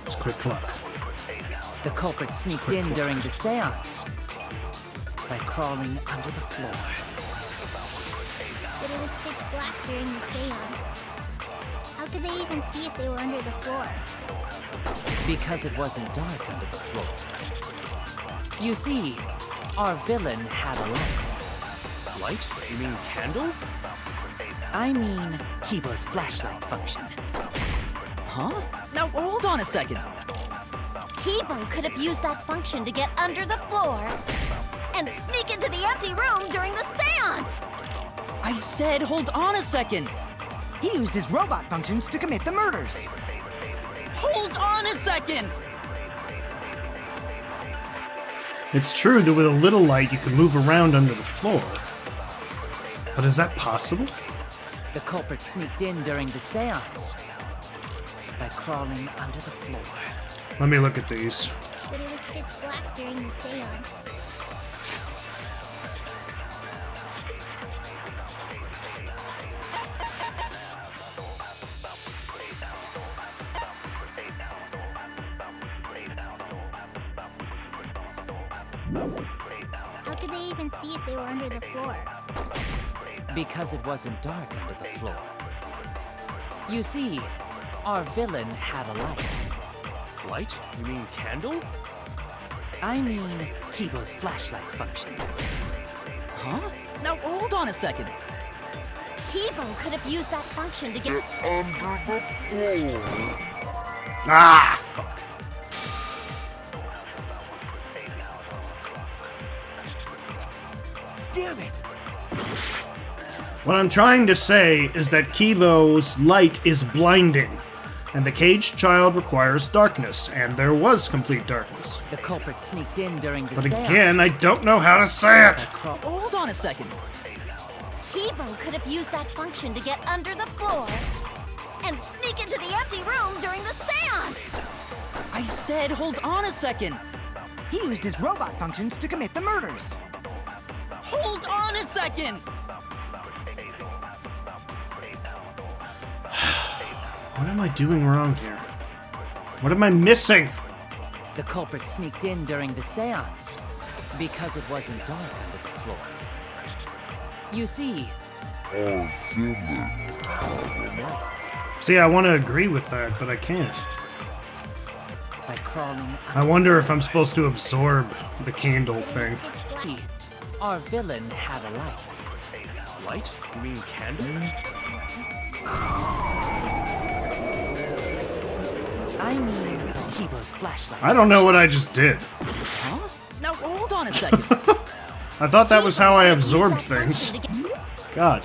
Let's quick clock. The culprit sneaked in during the seance by crawling under the floor. But it was pitch black during the seance. How could they even see if they were under the floor? Because it wasn't dark under the floor. You see, our villain had a light. Light? You mean candle? I mean, Kibo's flashlight function. Huh? Now hold on a second. Kibo could have used that function to get under the floor and sneak into the empty room during the seance! I said hold on a second. He used his robot functions to commit the murders. Hold on a second. It's true that with a little light you can move around under the floor. But is that possible? The culprit sneaked in during the seance by crawling under the floor. Let me look at these. But it was pitch black during the seance. How could they even see if they were under the floor? Because it wasn't dark under the floor. You see, our villain had a light. Light? You mean candle? I mean, Kibo's flashlight function. Huh? Now hold on a second. Kibo could have used that function to get Ah, fuck. Damn it! What I'm trying to say is that Kibo's light is blinding, and the caged child requires darkness, and there was complete darkness. The culprit sneaked in during the But seance. again, I don't know how to say it! Hold on a second. Kibo could have used that function to get under the floor and sneak into the empty room during the seance! I said hold on a second. He used his robot functions to commit the murders. Hold on a second. What am I doing wrong here? What am I missing? The culprit sneaked in during the seance because it wasn't dark under the floor. You see, See, I want to agree with that, but I can't. by crawling I wonder if I'm supposed to absorb the candle thing. under, our villain had a light. Light? You mean candle? I mean, Kibo's flashlight. I don't know what I just did. Huh? Now hold on a second. I thought that was how I Kibo could have used absorbed that function things. to get- God.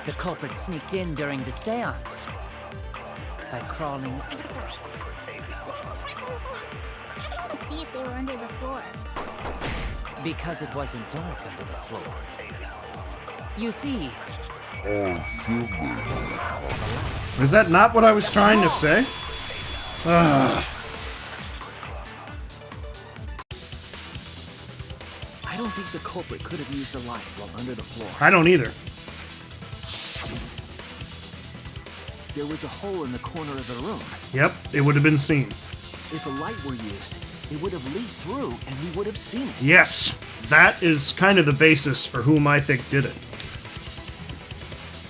The culprit sneaked in during the seance by crawling under the floor. to see if they were under the floor. Because it wasn't dark under the floor. You see, Is that not what I was trying to say? Ugh. I don't think the culprit could have used a light while under the floor. I don't either. There was a hole in the corner of the room. Yep, it would have been seen. If a light were used, it would have leaked through and we would have seen it. Yes, that is kind of the basis for whom I think did it.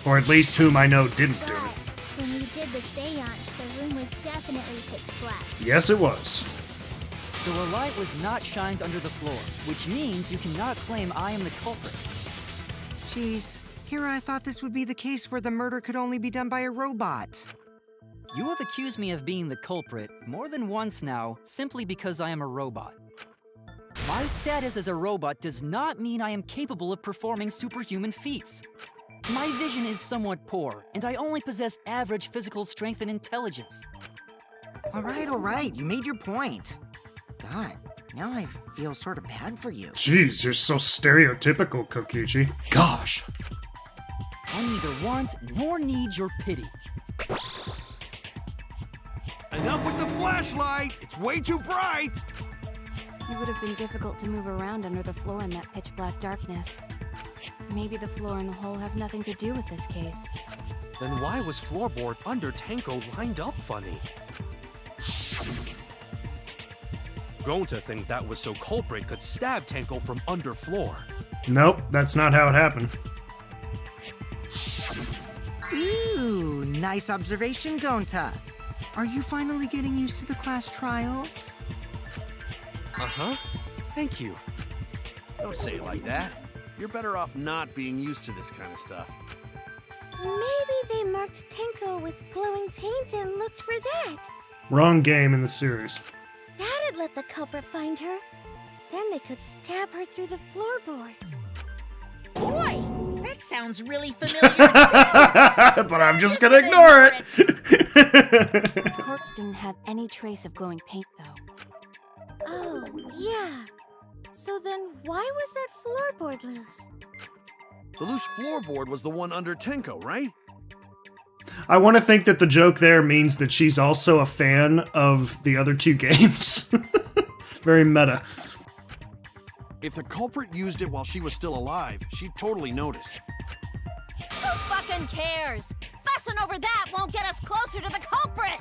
Or at least whom I know didn't do But it. when we did the seance, the room was definitely pitch black. Yes, it was. So a light was not shined under the floor, which means you cannot claim I am the culprit. Jeez, here I thought this would be the case where the murder could only be done by a robot. You have accused me of being the culprit more than once now, simply because I am a robot. My status as a robot does not mean I am capable of performing superhuman feats. My vision is somewhat poor, and I only possess average physical strength and intelligence. All right, you made your point. God, now I feel sort of bad for you. Jeez, you're so stereotypical, Kokichi. Gosh. I neither want nor need your pity. Enough with the flashlight! It's way too bright! It would have been difficult to move around under the floor in that pitch black darkness. Maybe the floor and the hole have nothing to do with this case. Then why was floorboard under Tenko lined up funny? Going to think that was so culprit could stab Tenko from under floor. Nope, that's not how it happened. Ooh, nice observation, Gonta. Are you finally getting used to the class trials? Uh-huh. Thank you. Don't say it like that. You're better off not being used to this kind of stuff. Maybe they marked Tenko with glowing paint and looked for that. Wrong game in the series. That'd let the culprit find her. Then they could stab her through the floorboards. Boy, that sounds really familiar. But I'm just gonna ignore it. The corpse didn't have any trace of glowing paint, though. Oh, yeah. So then why was that floorboard loose? The loose floorboard was the one under Tenko, right? I want to think that the joke there means that she's also a fan of the other two games. Very meta. If the culprit used it while she was still alive, she'd totally notice. Who fucking cares? Fussing over that won't get us closer to the culprit!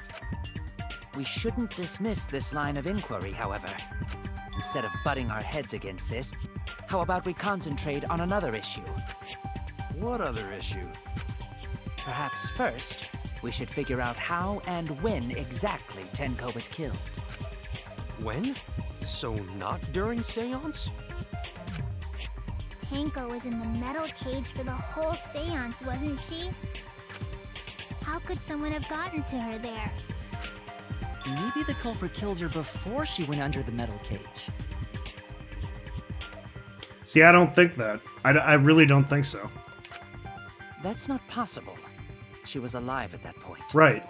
We shouldn't dismiss this line of inquiry, however. Instead of butting our heads against this, how about we concentrate on another issue? What other issue? Perhaps first, we should figure out how and when exactly Tenko was killed. When? So not during seance? Tenko was in the metal cage for the whole seance, wasn't she? How could someone have gotten to her there? Maybe the culprit killed her before she went under the metal cage. See, I don't think that. I really don't think so. That's not possible. She was alive at that point. Right.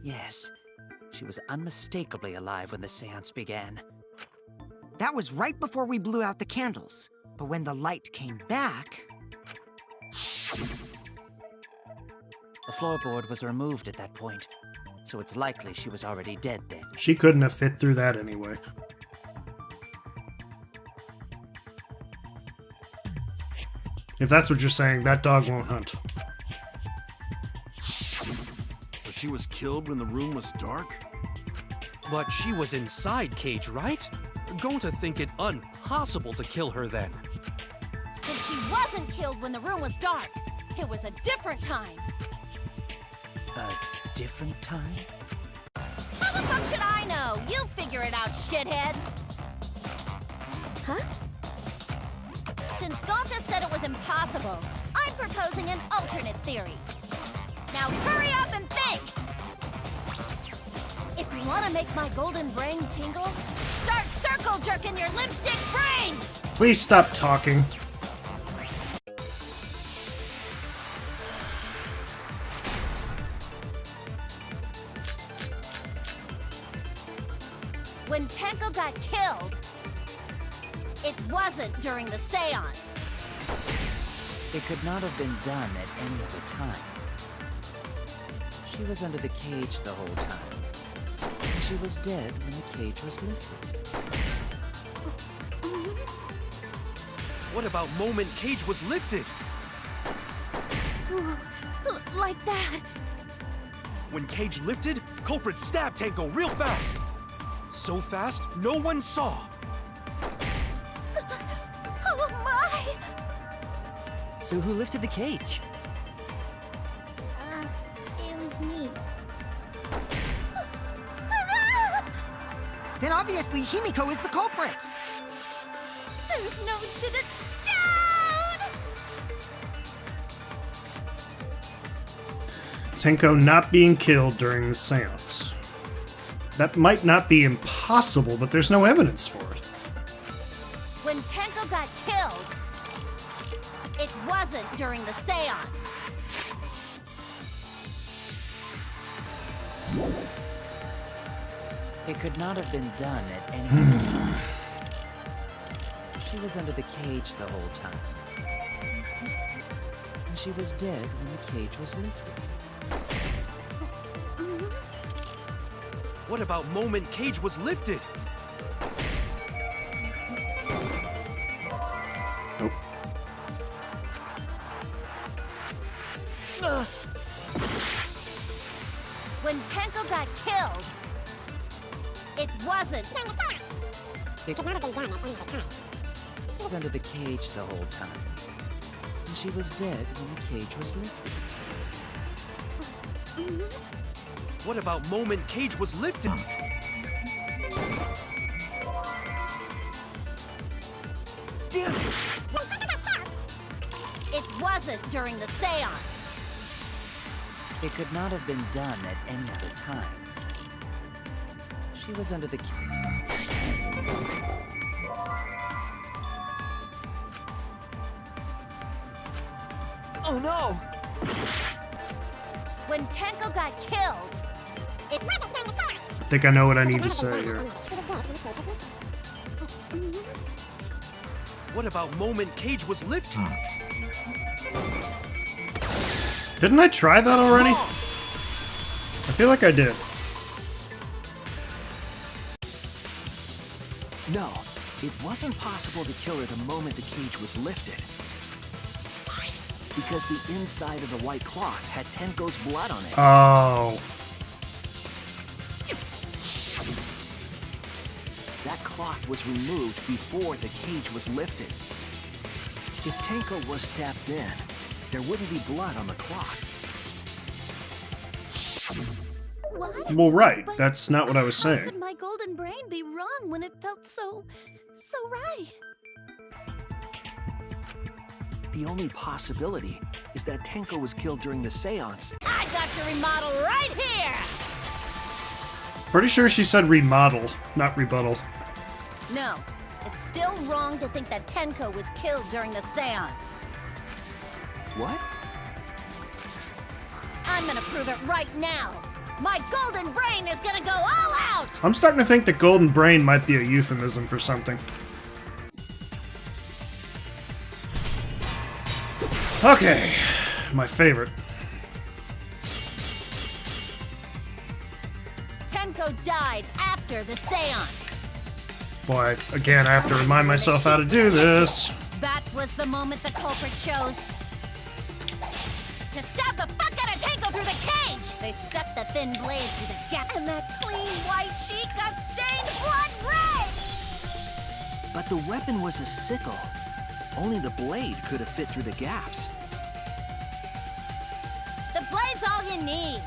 Yes, she was unmistakably alive when the seance began. That was right before we blew out the candles. But when the light came back... The floorboard was removed at that point, so it's likely she was already dead then. She couldn't have fit through that anyway. If that's what you're saying, that dog won't hunt. So she was killed when the room was dark? But she was inside cage, right? Going to think it impossible to kill her then. If she wasn't killed when the room was dark, it was a different time. A different time? How the fuck should I know? You figure it out, shitheads! Huh? Since Gonta said it was impossible, I'm proposing an alternate theory. Now hurry up and think! If you want to make my golden brain tingle, start circle jerking your limp dick brains! Please stop talking. When Tenko got killed, it wasn't during the seance. It could not have been done at any other time. She was under the cage the whole time. And she was dead when the cage was lifted. What about moment cage was lifted? Like that. When cage lifted, culprit stabbed Tenko real fast. So fast, no one saw. Oh my! So who lifted the cage? It was me. Then obviously Himiko is the culprit! There's no down! Tenko not being killed during the seance. That might not be impossible, but there's no evidence for it. When Tenko got killed, it wasn't during the seance. It could not have been done at any other time. She was under the cage the whole time. And she was dead when the cage was lifted. What about moment Cage was lifted? Nope. When Tenko got killed, it wasn't. It could not have been done at any other time. She was under the cage the whole time. And she was dead when the cage was lifted. What about moment Cage was lifted? Damn it! It wasn't during the seance. It could not have been done at any other time. She was under the Oh no! When Tenko got killed, it wasn't during the seance. I think I know what I need to say here. What about moment Cage was lifted? Didn't I try that already? I feel like I did. No, it wasn't possible to kill her the moment the cage was lifted. Because the inside of the white cloth had Tenko's blood on it. Oh. That cloth was removed before the cage was lifted. If Tenko was stabbed in, there wouldn't be blood on the cloth. What? Well, right. But That's not what I was how saying. could my golden brain be wrong when it felt so right? The only possibility is that Tenko was killed during the seance. I got your remodel right here! Pretty sure she said remodel, not rebuttal. No, it's still wrong to think that Tenko was killed during the seance. What? I'm gonna prove it right now. My golden brain is gonna go all out! I'm starting to think that golden brain might be a euphemism for something. Okay, my favorite. Tenko died after the seance. Boy, again, I have to remind myself how to do this. That was the moment the culprit chose to stab the fuck out of Tenko through the cage! They stuck the thin blade through the gap, and that clean white sheet got stained blood red! But the weapon was a sickle. Only the blade could have fit through the gaps. The blade's all you need.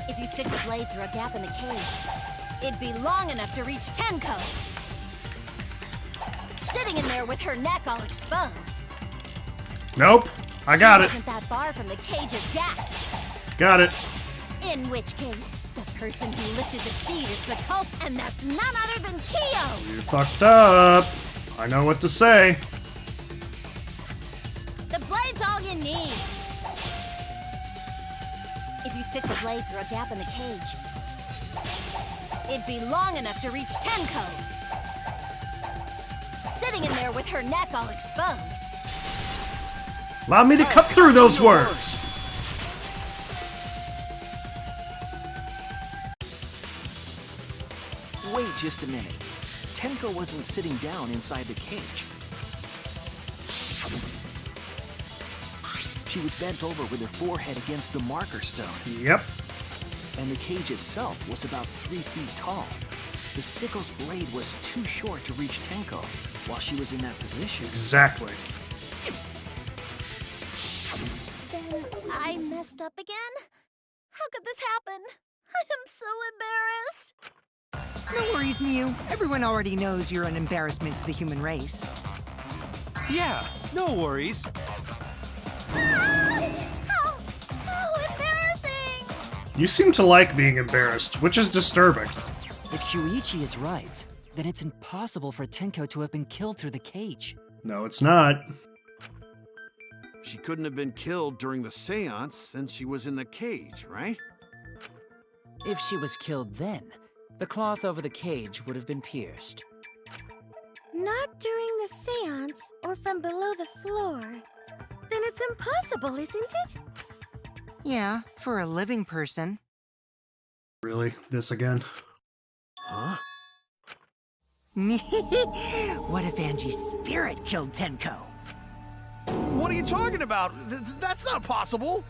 If you stick the blade through a gap in the cage, it'd be long enough to reach Tenko. Sitting in there with her neck all exposed. Nope, I got She it. wasn't that far from the cage's gap. Got it. In which case, the person who lifted the sheet is the culprit, and that's none other than Kyo! You fucked up. I know what to say. The blade's all you need. If you stick the blade through a gap in the cage, it'd be long enough to reach Tenko. Sitting in there with her neck all exposed. Allow me to cut through those words. Wait just a minute. Tenko wasn't sitting down inside the cage. She was bent over with her forehead against the marker stone. Yep. And the cage itself was about 3 feet tall. The sickle's blade was too short to reach Tenko while she was in that position. Exactly. Then I messed up again? How could this happen? I am so embarrassed. No worries, Miu. Everyone already knows you're an embarrassment to the human race. Yeah, no worries. How embarrassing! You seem to like being embarrassed, which is disturbing. If Shuichi is right, then it's impossible for Tenko to have been killed through the cage. No, it's not. She couldn't have been killed during the seance since she was in the cage, right? If she was killed then, the cloth over the cage would have been pierced. Not during the seance or from below the floor. Then it's impossible, isn't it? Yeah, for a living person. Really? This again? Huh? What if Angie's spirit killed Tenko? What are you talking about? That's not possible.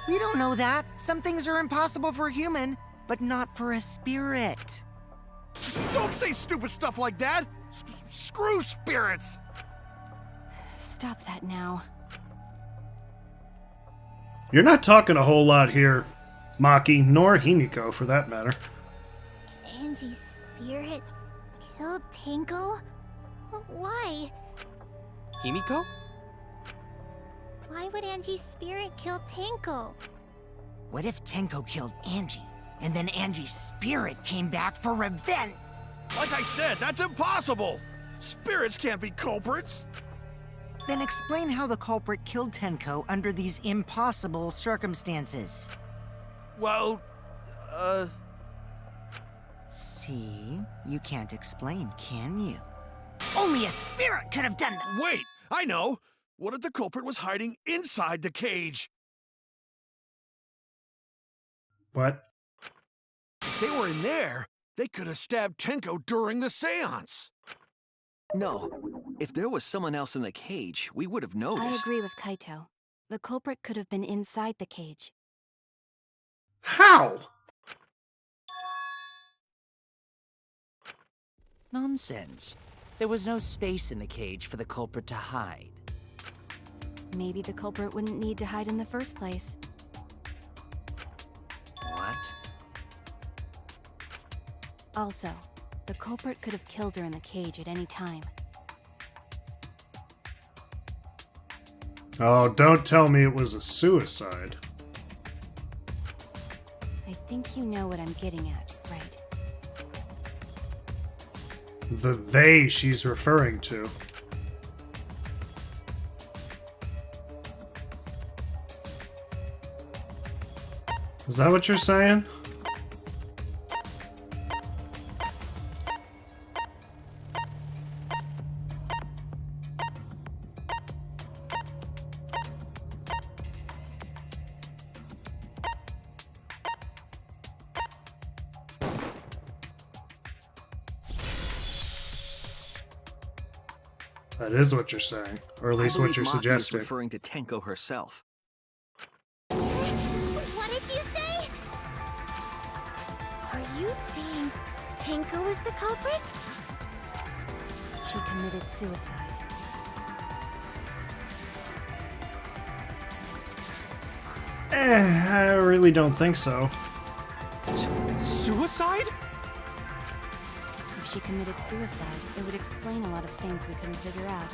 We don't know that. Some things are impossible for a human, but not for a spirit. Don't say stupid stuff like that. Screw spirits. Stop that now. You're not talking a whole lot here, Maki, nor Himiko for that matter. Angie's spirit killed Tenko? Why? Himiko? Why would Angie's spirit kill Tenko? What if Tenko killed Angie, and then Angie's spirit came back for revenge? Like I said, that's impossible. Spirits can't be culprits. Then explain how the culprit killed Tenko under these impossible circumstances. Well, See? You can't explain, can you? Only a spirit could have done that! wait, I know. What if the culprit was hiding inside the cage? What? If they were in there, they could have stabbed Tenko during the seance. No. If there was someone else in the cage, we would have I noticed. agree with Kaito. The culprit could have been inside the cage. How? Nonsense. There was no space in the cage for the culprit to hide. Maybe the culprit wouldn't need to hide in the first place. What? Also, the culprit could have killed her in the cage at any time. Oh, don't tell me it was a suicide. I think you know what I'm getting at, right? The they she's referring to. Is that what you're saying? That is what you're saying, or at least I what believe you're Maki is suggesting. referring to Tenko herself. What did you say? Are you saying Tenko is the culprit? She committed suicide. I really don't think so. Suicide? If she committed suicide, it would explain a lot of things we couldn't figure out.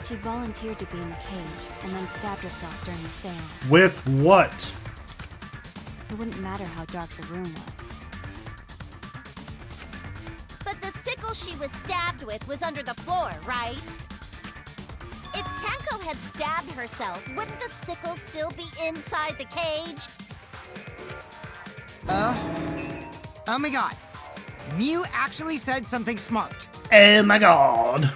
She volunteered to be in the cage, and then stabbed herself during the seance. With what? It wouldn't matter how dark the room was. But the sickle she was stabbed with was under the floor, right? If Tenko had stabbed herself, wouldn't the sickle still be inside the cage? Oh my god. Mew actually said something smart. Oh my god.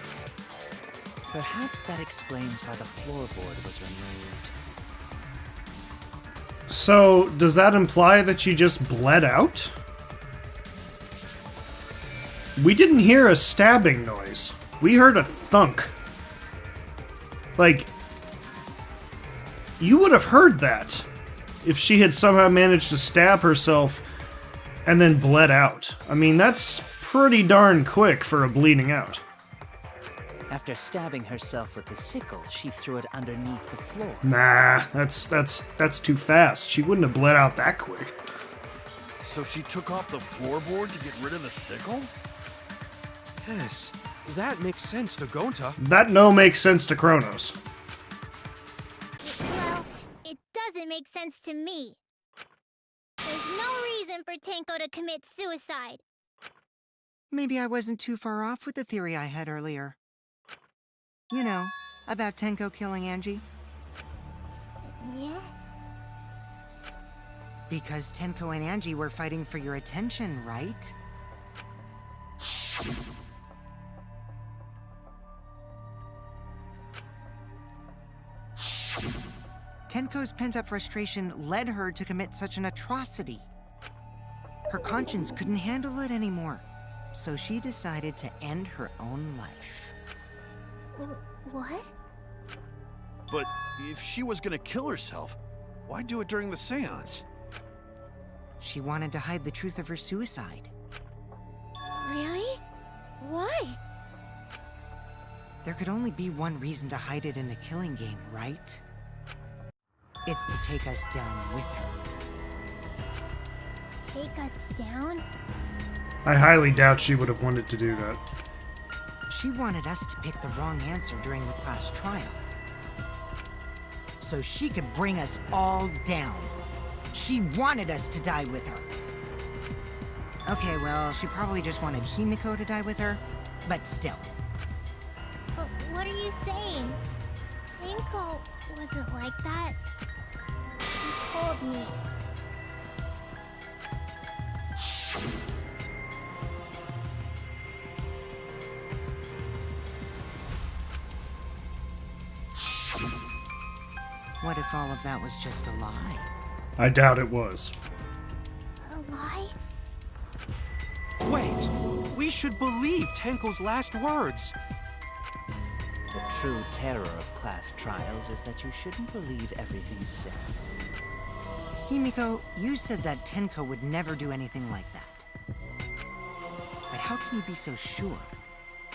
Perhaps that explains why the floorboard was removed. So, does that imply that she just bled out? We didn't hear a stabbing noise. We heard a thunk. Like, you would have heard that if she had somehow managed to stab herself and then bled out. I mean, that's pretty darn quick for a bleeding out. After stabbing herself with the sickle, she threw it underneath the floor. Nah, that's too fast. She wouldn't have bled out that quick. So she took off the floorboard to get rid of the sickle? Yes, that makes sense to Gonta. That no makes sense to Kronos. Well, it doesn't make sense to me. There's no reason for Tenko to commit suicide. Maybe I wasn't too far off with the theory I had earlier. You know, about Tenko killing Angie. Yeah? Because Tenko and Angie were fighting for your attention, right? Tenko Tenko's pent-up frustration led her to commit such an atrocity. Her conscience couldn't handle it anymore, so she decided to end her own life. What? But if she was gonna kill herself, why do it during the seance? She wanted to hide the truth of her suicide. Really? Why? There could only be one reason to hide it in a killing game, right? It's to take us down with her. Take us down? I highly doubt she would have wanted to do that. She wanted us to pick the wrong answer during the class trial, so she could bring us all down. She wanted us to die with her. Okay, well, she probably just wanted Himiko to die with her, but still. But what are you saying? Tenko wasn't like that. She told me. What if all of that was just a lie? I doubt it was. A lie? Wait! We should believe Tenko's last words! The true terror of class trials is that you shouldn't believe everything said. Himiko, you said that Tenko would never do anything like that. But how can you be so sure?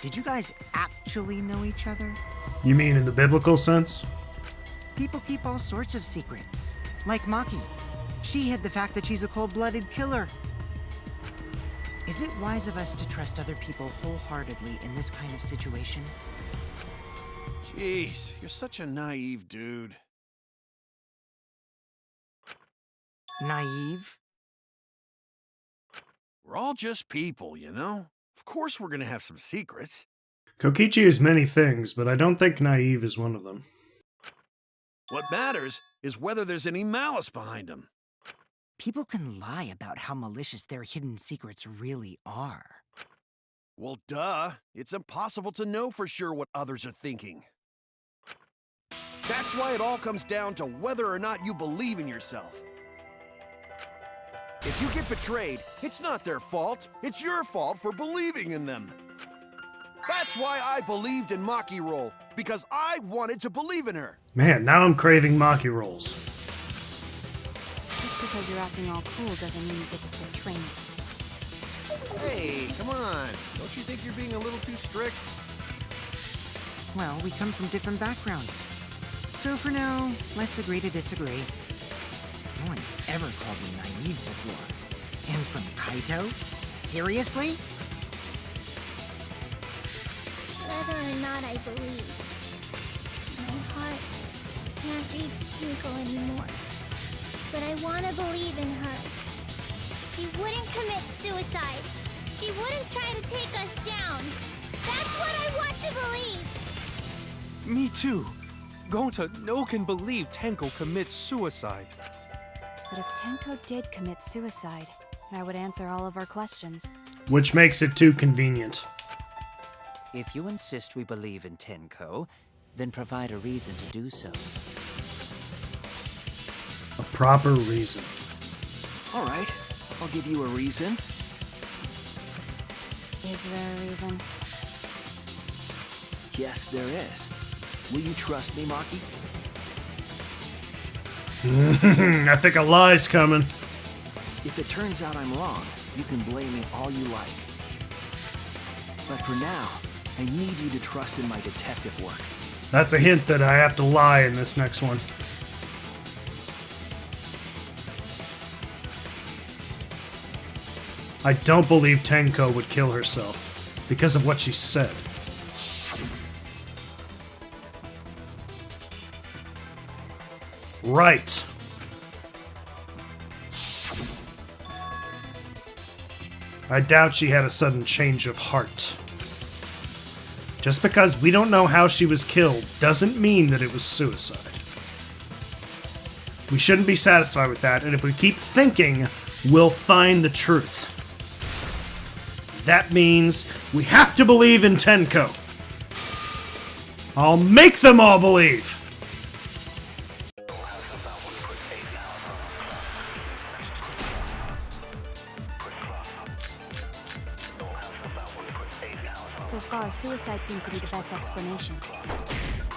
Did you guys actually know each other? You mean in the biblical sense? People keep all sorts of secrets. Like Maki. She hid the fact that she's a cold-blooded killer. Is it wise of us to trust other people wholeheartedly in this kind of situation? Jeez, you're such a naive dude. Naive? We're all just people, you know? Of course we're gonna have some secrets. Kokichi is many things, but I don't think naive is one of them. What matters is whether there's any malice behind them. People can lie about how malicious their hidden secrets really are. Well, duh. It's impossible to know for sure what others are thinking. That's why it all comes down to whether or not you believe in yourself. If you get betrayed, it's not their fault. It's your fault for believing in them. That's why I believed in Maki Roll, because I wanted to believe in her. Man, now I'm craving Maki rolls. Just because you're acting all cool doesn't mean you get to skip training. Hey, come on. Don't you think you're being a little too strict? Well, we come from different backgrounds. So for now, let's agree to disagree. No one's ever called me naive before. And from Kaito? Seriously? Whether or not I believe. My heart can't reach Twinkle anymore. But I want to believe in her. She wouldn't commit suicide. She wouldn't try to take us down. That's what I want to believe. Me too. Gonta no can believe Tenko commits suicide. But if Tenko did commit suicide, that would answer all of our questions. Which makes it too convenient. If you insist we believe in Tenko, then provide a reason to do so. A proper reason. All right, I'll give you a reason. Is there a reason? Yes, there is. Will you trust me, Maki? I think a lie's coming. If it turns out I'm wrong, you can blame me all you like. But for now, I need you to trust in my detective work. That's a hint that I have to lie in this next one. I don't believe Tenko would kill herself because of what she said. Right. I doubt she had a sudden change of heart. Just because we don't know how she was killed doesn't mean that it was suicide. We shouldn't be satisfied with that, and if we keep thinking, we'll find the truth. That means we have to believe in Tenko. I'll make them all believe. So far, suicide seems to be the best explanation.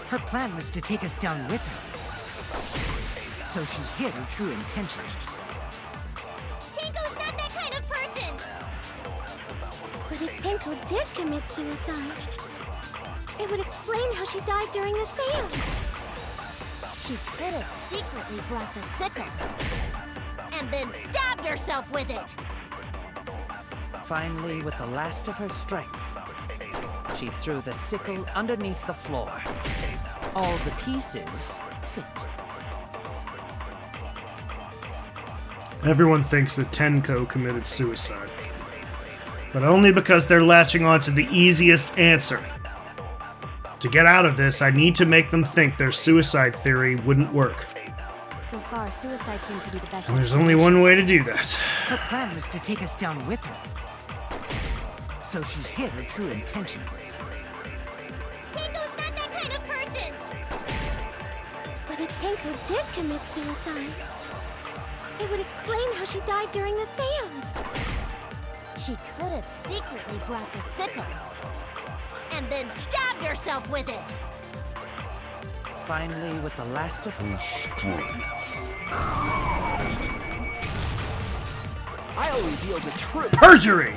Her plan was to take us down with her. So she hid her true intentions. Tenko's not that kind of person! But if Tenko did commit suicide, it would explain how she died during the seance. She could have secretly brought the sickle and then stabbed herself with it. Finally, with the last of her strength, she threw the sickle underneath the floor. All the pieces fit. Everyone thinks that Tenko committed suicide, but only because they're latching on to the easiest answer. To get out of this, I need to make them think their suicide theory wouldn't work. So far, suicide seems to be the best And there's only one way to do that. Her plan was to take us down with her. So she hid her true intentions. Tenko's not that kind of person! But if Tenko did commit suicide, it would explain how she died during the seance. She could have secretly brought the sickle and then stabbed herself with it. Finally, with the last of her I'll reveal the truth. Perjury!